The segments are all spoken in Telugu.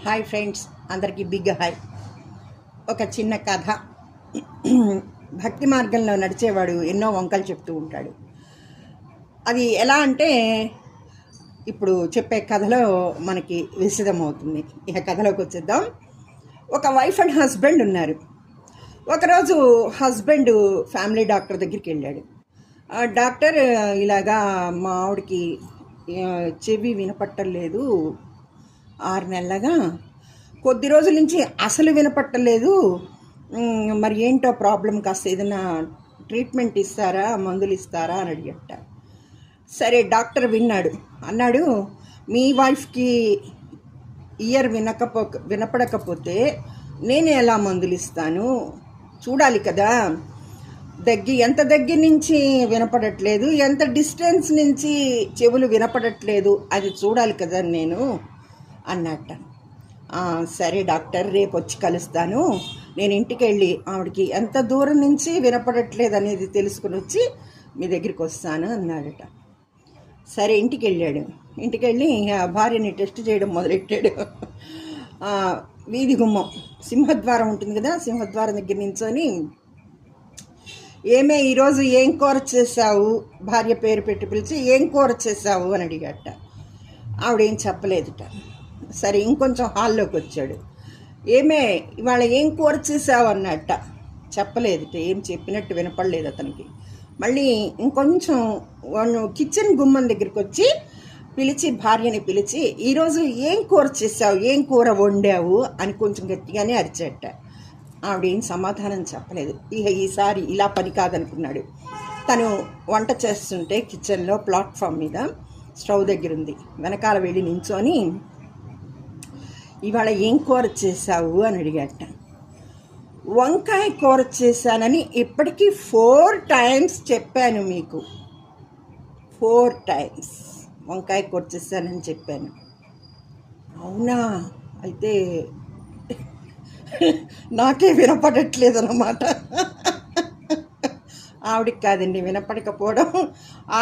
హాయ్ ఫ్రెండ్స్, అందరికీ బిగ్ హాయ్. ఒక చిన్న కథ. భక్తి మార్గంలో నడిచేవాడు ఎన్నో వంకలు చెప్తూ ఉంటాడు. అది ఎలా అంటే ఇప్పుడు చెప్పే కథలో మనకి విశదమవుతుంది. ఇక కథలోకి వచ్చేద్దాం. ఒక వైఫ్ అండ్ హస్బెండ్ ఉన్నారు. ఒకరోజు హస్బెండ్ ఫ్యామిలీ డాక్టర్ దగ్గరికి వెళ్ళాడు. డాక్టర్, ఇలాగా మా ఆవిడకి చెవి వినపట్టలేదు, 6 నెలలుగా కొద్ది రోజుల నుంచి అసలు వినపట్టలేదు, మరి ఏంటో ప్రాబ్లం, కాస్త ఏదైనా ట్రీట్మెంట్ ఇస్తారా, మందులు ఇస్తారా అని అడిగట. సరే, డాక్టర్ విన్నాడు. అన్నాడు, మీ వైఫ్కి ఇయర్ వినపడకపోతే నేను ఎలా మందులు ఇస్తాను, చూడాలి కదా, ఎంత దగ్గర నుంచి వినపడట్లేదు, ఎంత డిస్టెన్స్ నుంచి చెవులు వినపడట్లేదు, అది చూడాలి కదా నేను అన్నట్ట. సరే డాక్టర్, రేపు వచ్చి కలుస్తాను, నేను ఇంటికి వెళ్ళి ఆవిడకి ఎంత దూరం నుంచి వినపడట్లేదు అనేది తెలుసుకుని వచ్చి మీ దగ్గరికి వస్తాను అన్నాడట. సరే, ఇంటికి వెళ్ళాడు. ఇంటికి వెళ్ళి భార్యని టెస్ట్ చేయడం మొదలెట్టాడు. వీధి గుమ్మం, సింహద్వారం ఉంటుంది కదా, సింహద్వారం దగ్గర నించొని, ఏమే ఈరోజు ఏం కూర చేసావు, భార్య పేరు పెట్టి పిలిచి ఏం కూర చేసావు అని అడిగట. ఆవిడేం చెప్పలేదుట. సరే, ఇంకొంచెం హాల్లోకి వచ్చాడు. ఏమే ఇవాళ ఏం కూర చేసావు అన్నట్ట. చెప్పలేదుట, ఏం చెప్పినట్టు వినపడలేదు అతనికి. మళ్ళీ ఇంకొంచెం కిచెన్ గుమ్మం దగ్గరికి వచ్చి పిలిచి, భార్యని పిలిచి, ఈరోజు ఏం కూర చేసావు, ఏం కూర వండావు అని కొంచెం గట్టిగానే అరిచేట. ఆవిడేం సమాధానం చెప్పలేదు. ఇక ఈసారి ఇలా పని కాదనుకున్నాడు. తను వంట చేస్తుంటే కిచెన్లో ప్లాట్ఫామ్ మీద స్టవ్ దగ్గర ఉంది. వెనకాల వెళ్ళి నించొని, ఇవాళ ఏం కూర చేసావు అని అడిగాట. వంకాయ కూర చేశానని ఇప్పటికీ 4 times చెప్పాను మీకు, 4 times వంకాయ కూర చేశానని చెప్పాను. అవునా, అయితే నాకే వినపడట్లేదు అన్నమాట. ఆవిడికి కాదండి వినపడకపోవడం,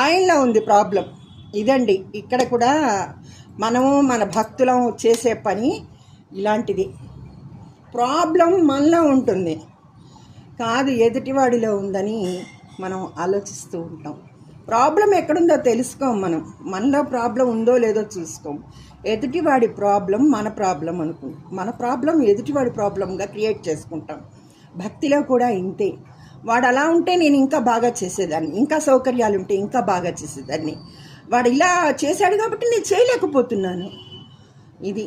ఆయనలో ఉంది ప్రాబ్లం. ఇదండి, ఇక్కడ కూడా మనము మన భక్తులం చేసే పని ఇలాంటిది. ప్రాబ్లం మనలో ఉంటుంది, కాదు ఎదుటివాడిలో ఉందని మనం ఆలోచిస్తూ ఉంటాం. ప్రాబ్లం ఎక్కడుందో తెలుసుకోం. మనలో ప్రాబ్లం ఉందో లేదో చూసుకోం. ఎదుటివాడి ప్రాబ్లం మన ప్రాబ్లం అనుకుంటాం. మన ప్రాబ్లం ఎదుటివాడి ప్రాబ్లంగా క్రియేట్ చేసుకుంటాం. భక్తిలో కూడా ఇంతే. వాడు అలా ఉంటే నేను ఇంకా బాగా చేసేదాన్ని, ఇంకా సౌకర్యాలు ఉంటే ఇంకా బాగా చేసేదాన్ని. వాడు ఇలా చేశాడు కాబట్టి నేను చేయలేకపోతున్నాను. ఇది